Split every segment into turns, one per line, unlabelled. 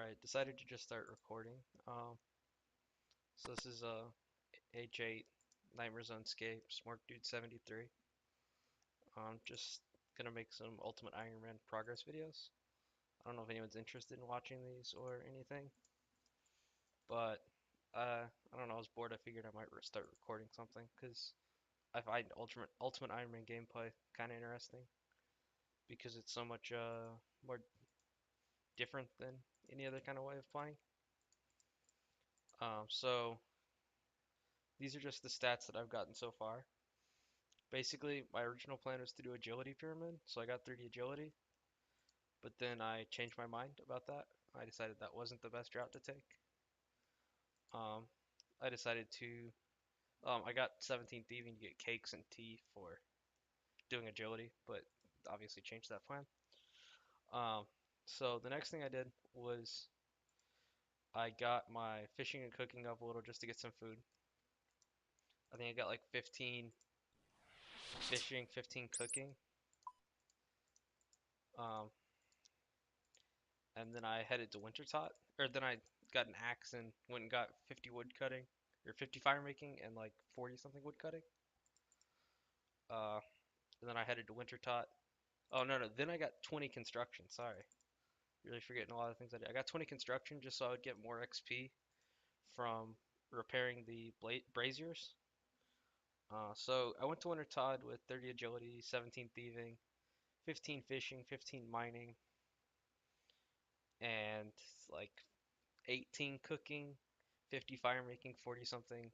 Alright, decided to just start recording. So this is H8 Nightmare Zone Escape Smart Dude 73. Just gonna make some Ultimate Iron Man progress videos. I don't know if anyone's interested in watching these or anything, but I don't know. I was bored. I figured I might start recording something because I find Ultimate Iron Man gameplay kind of interesting because it's so much more different than any other kind of way of playing. So these are just the stats that I've gotten so far. Basically, my original plan was to do agility pyramid, so I got 30 agility, but then I changed my mind about that. I decided that wasn't the best route to take. Um, I decided to, I got 17 thieving to get cakes and tea for doing agility, but obviously changed that plan. Um, so the next thing I did was I got my fishing and cooking up a little just to get some food. I think I got like 15 fishing, 15 cooking. Um, and then I headed to Wintertot, or then I got an axe and went and got 50 wood cutting, or 50 fire making, and like 40 something wood cutting. Uh, and then I headed to Wintertot. Oh no, then I got 20 construction. Sorry, really forgetting a lot of things I did. I got 20 construction just so I would get more XP from repairing the braziers. So I went to Wintertot with 30 agility, 17 thieving, 15 fishing, 15 mining, and like 18 cooking, 50 fire making, 40 something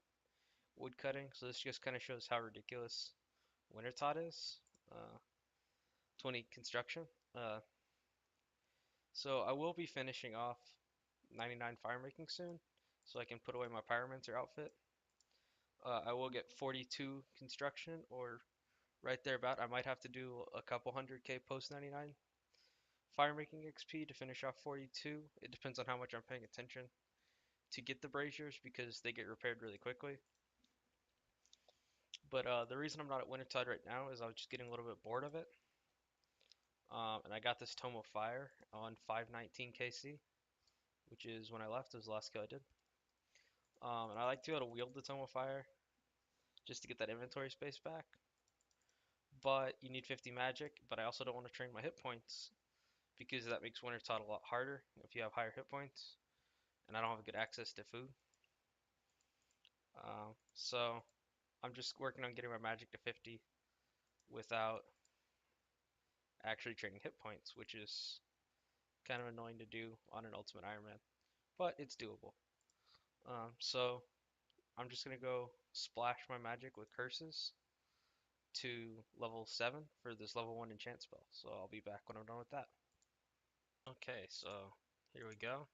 wood cutting. So this just kind of shows how ridiculous Wintertot is. Uh, 20 construction. Uh, so I will be finishing off 99 fire making soon, so I can put away my pyromancer outfit. I will get 42 construction, or right there about. I might have to do a couple 100k post 99 fire making XP to finish off 42. It depends on how much I'm paying attention to get the braziers because they get repaired really quickly. But the reason I'm not at Wintertide right now is I was just getting a little bit bored of it. And I got this Tome of Fire on 519 KC, which is when I left. It was the last kill I did. And I like to be able to wield the Tome of Fire just to get that inventory space back. But you need 50 magic, but I also don't want to train my hit points because that makes Wintertide a lot harder if you have higher hit points. And I don't have good access to food. So I'm just working on getting my magic to 50 without actually training hit points, which is kind of annoying to do on an Ultimate Iron Man, but it's doable. So I'm just gonna go splash my magic with curses to level 7 for this level 1 enchant spell. So I'll be back when I'm done with that. Okay, so here we go.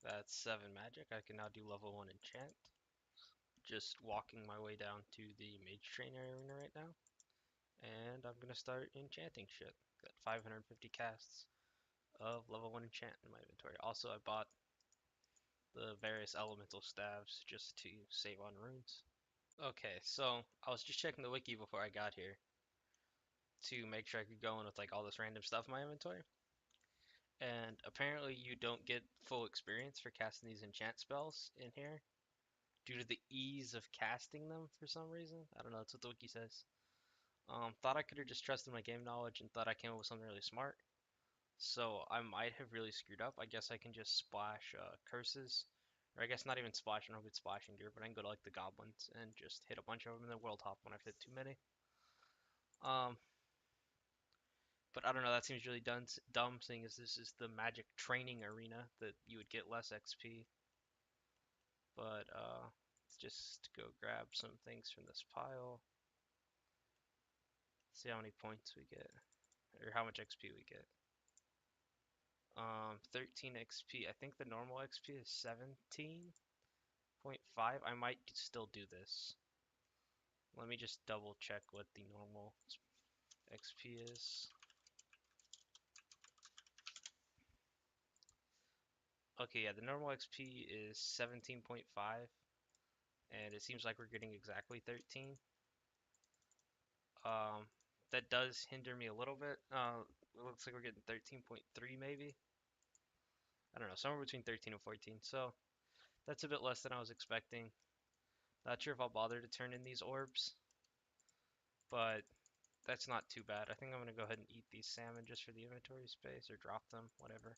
That's 7 magic. I can now do level 1 enchant. Just walking my way down to the mage train arena right now. And I'm gonna start enchanting shit. Got 550 casts of level 1 enchant in my inventory. Also, I bought the various elemental staves just to save on runes. Okay, so I was just checking the wiki before I got here to make sure I could go in with like all this random stuff in my inventory. And apparently you don't get full experience for casting these enchant spells in here due to the ease of casting them for some reason. I don't know, that's what the wiki says. Thought I could have just trusted my game knowledge and thought I came up with something really smart. So I might have really screwed up. I guess I can just splash curses. Or I guess not even splash, I don't have good splashing gear, but I can go to like the goblins and just hit a bunch of them in the world hop when I've hit too many. Um, but I don't know, that seems really dumb seeing as this is the magic training arena that you would get less XP. But let's just go grab some things from this pile. See how many points we get, or how much XP we get. 13 XP. I think the normal XP is 17.5. I might still do this. Let me just double check what the normal XP is. Okay, yeah, the normal XP is 17.5, and it seems like we're getting exactly 13. Um, that does hinder me a little bit. It looks like we're getting 13.3 maybe. I don't know, somewhere between 13 and 14. So that's a bit less than I was expecting. Not sure if I'll bother to turn in these orbs, but that's not too bad. I think I'm gonna go ahead and eat these salmon just for the inventory space or drop them, whatever.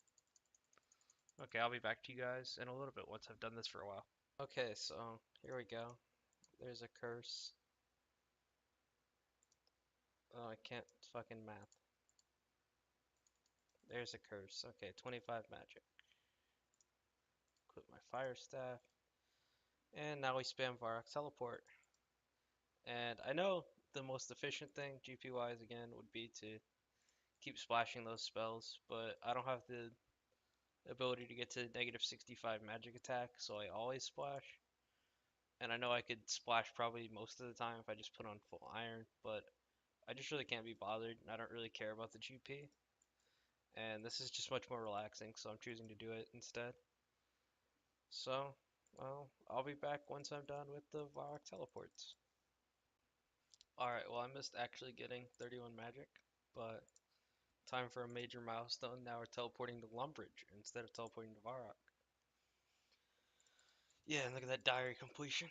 Okay, I'll be back to you guys in a little bit once I've done this for a while. Okay, so here we go. There's a curse. Oh, I can't fucking math. There's a curse. Okay, 25 magic. Equip my fire staff. And now we spam Varrock teleport. And I know the most efficient thing, GP wise again, would be to keep splashing those spells, but I don't have the ability to get to negative 65 magic attack, so I always splash. And I know I could splash probably most of the time if I just put on full iron, but I just really can't be bothered. I don't really care about the GP. And this is just much more relaxing, so I'm choosing to do it instead. So, well, I'll be back once I'm done with the Varrock teleports. Alright, well, I missed actually getting 31 magic, but time for a major milestone. Now we're teleporting to Lumbridge instead of teleporting to Varrock. Yeah, and look at that diary completion.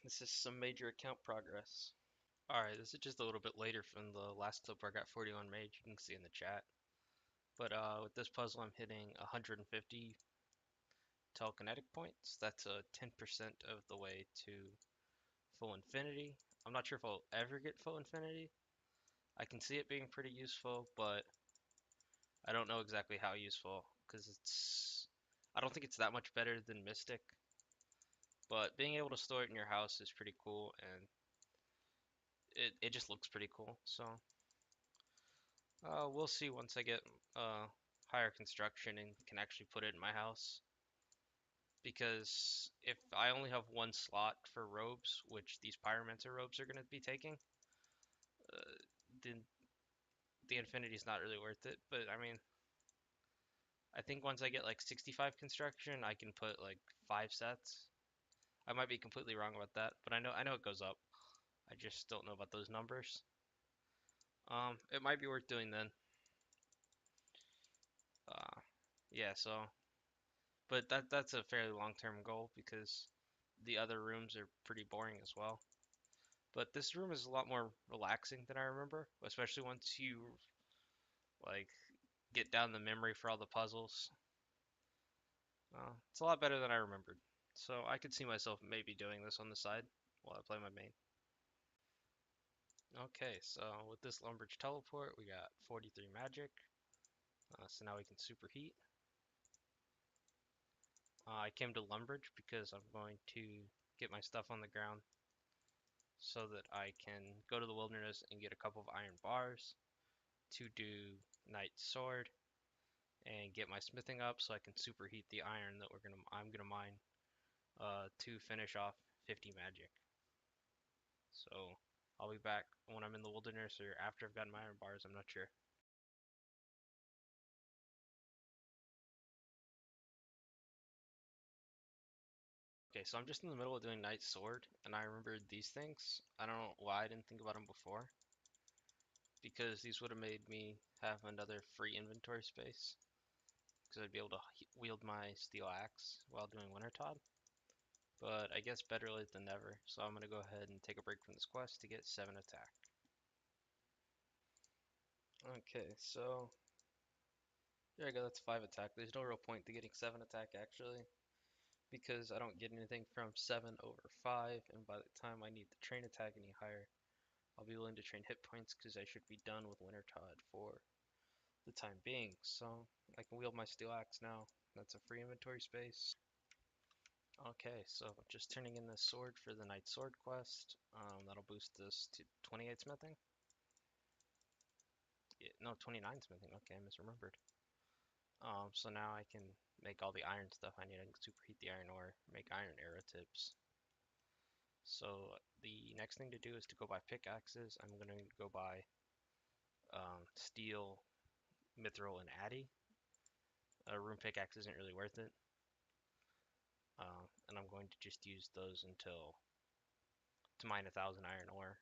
This is some major account progress. Alright, this is just a little bit later from the last clip where I got 41 mage, you can see in the chat. But with this puzzle I'm hitting 150 telekinetic points. That's a 10% of the way to full infinity. I'm not sure if I'll ever get full infinity. I can see it being pretty useful, but I don't know exactly how useful because I don't think it's that much better than Mystic, but being able to store it in your house is pretty cool and it just looks pretty cool. So we'll see once I get higher construction and can actually put it in my house. Because if I only have one slot for robes, which these pyromancer robes are going to be taking, then the infinity is not really worth it. But I mean, I think once I get like 65 construction, I can put like 5 sets. I might be completely wrong about that, but I know it goes up. I just don't know about those numbers. It might be worth doing then. Uh, yeah, so but that's a fairly long-term goal because the other rooms are pretty boring as well. But this room is a lot more relaxing than I remember, especially once you like get down the memory for all the puzzles. It's a lot better than I remembered. So I could see myself maybe doing this on the side while I play my main. Okay, so with this Lumbridge teleport, we got 43 magic. So now we can superheat. I came to Lumbridge because I'm going to get my stuff on the ground so that I can go to the wilderness and get a couple of iron bars to do Knight's Sword and get my smithing up so I can superheat the iron that I'm gonna mine to finish off 50 magic. So I'll be back when I'm in the wilderness or after I've gotten my iron bars, I'm not sure. Okay, so I'm just in the middle of doing Knight's Sword, and I remembered these things. I don't know why I didn't think about them before, because these would have made me have another free inventory space, because I'd be able to wield my steel axe while doing Wintertod. But I guess better late than never, so I'm going to go ahead and take a break from this quest to get 7 attack. Okay, so there I go, that's 5 attack. There's no real point to getting 7 attack actually, because I don't get anything from 7 over 5, and by the time I need the train attack any higher, I'll be willing to train hit points because I should be done with Wintertod for the time being. So I can wield my steel axe now. That's a free inventory space. Okay, so just turning in this sword for the Knight Sword quest. That'll boost this to 28 smithing. Yeah, no, 29 smithing. Okay, I misremembered. So now I can make all the iron stuff I need. I can superheat the iron ore, make iron arrow tips. So the next thing to do is to go buy pickaxes. I'm going to go buy steel, mithril, and addy. A rune pickaxe isn't really worth it. And I'm going to just use those until to mine 1,000 iron ore.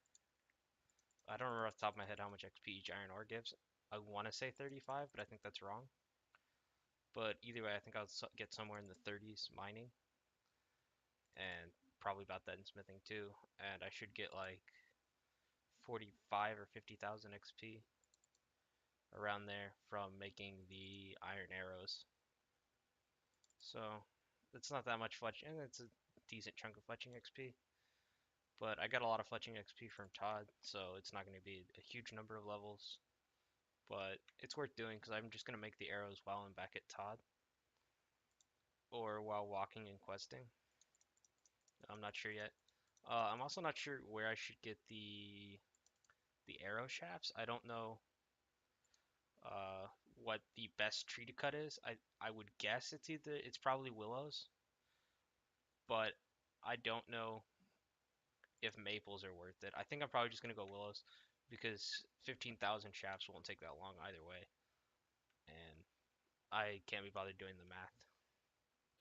I don't remember off the top of my head how much XP each iron ore gives. I want to say 35, but I think that's wrong. But either way, I think I'll get somewhere in the 30s mining and probably about that in smithing too. And I should get like 45 or 50,000 XP around there from making the iron arrows. So it's not that much fletching, and it's a decent chunk of fletching XP. But I got a lot of fletching XP from Todd, so it's not going to be a huge number of levels. But it's worth doing because I'm just going to make the arrows while I'm back at Todd or while walking and questing. I'm not sure yet. I'm also not sure where I should get the arrow shafts. I don't know uh, what the best tree to cut is. I would guess it's probably willows, but I don't know if maples are worth it. I think I'm probably just gonna go willows because 15,000 shafts won't take that long either way, and I can't be bothered doing the math.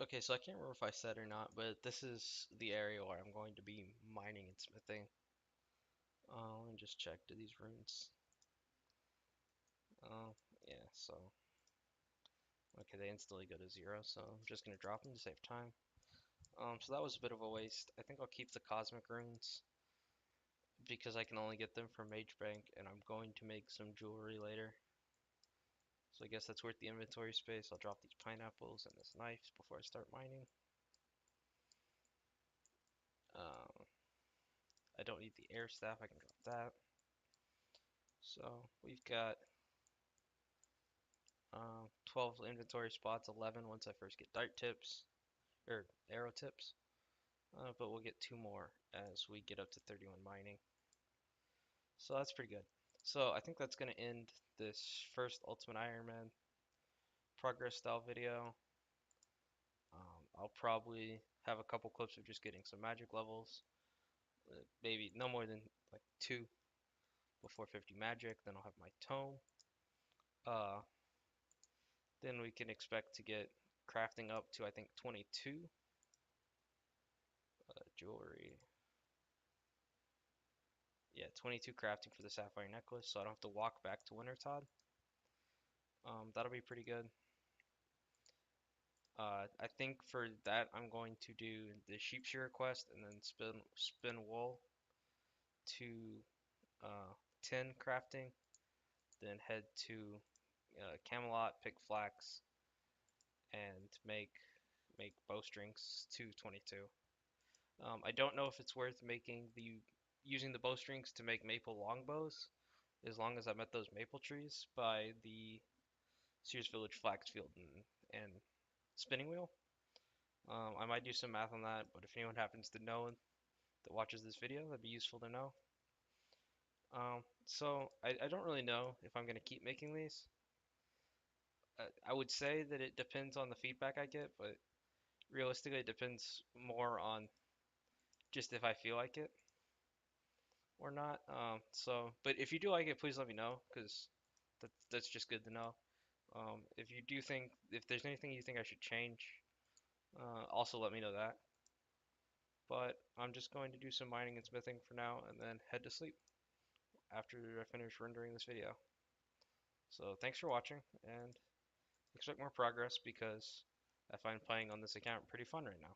Okay, so I can't remember if I said or not, but this is the area where I'm going to be mining and smithing. Let me just check. Do these runes? Yeah, so okay, they instantly go to 0, so I'm just gonna drop them to save time. So that was a bit of a waste. I think I'll keep the cosmic runes because I can only get them from Mage Bank, and I'm going to make some jewelry later. So I guess that's worth the inventory space. I'll drop these pineapples and this knife before I start mining. Um, I don't need the air staff, I can drop that. So we've got 12 inventory spots, 11 once I first get dart tips, or arrow tips. But we'll get 2 more as we get up to 31 mining. So that's pretty good. So I think that's going to end this first Ultimate Iron Man progress style video. I'll probably have a couple clips of just getting some magic levels, maybe no more than like 2 before 50 magic. Then I'll have my tome. Uh, then we can expect to get crafting up to I think 22 jewelry. Yeah, 22 crafting for the sapphire necklace, so I don't have to walk back to Wintertodd. That'll be pretty good. I think for that I'm going to do the sheep shearer quest and then spin wool to 10 crafting, then head to Camelot, pick flax, and make bowstrings to 22. I don't know if it's worth using the bowstrings to make maple longbows, as long as I met those maple trees by the Sears Village flax field and spinning wheel. I might do some math on that, but if anyone happens to know that watches this video, that'd be useful to know. So I don't really know if I'm gonna keep making these. I would say that it depends on the feedback I get, but realistically, it depends more on just if I feel like it or not. But if you do like it, please let me know, because that's just good to know. If there's anything you think I should change, also let me know that. But I'm just going to do some mining and smithing for now, and then head to sleep after I finish rendering this video. So thanks for watching, and expect more progress because I find playing on this account pretty fun right now.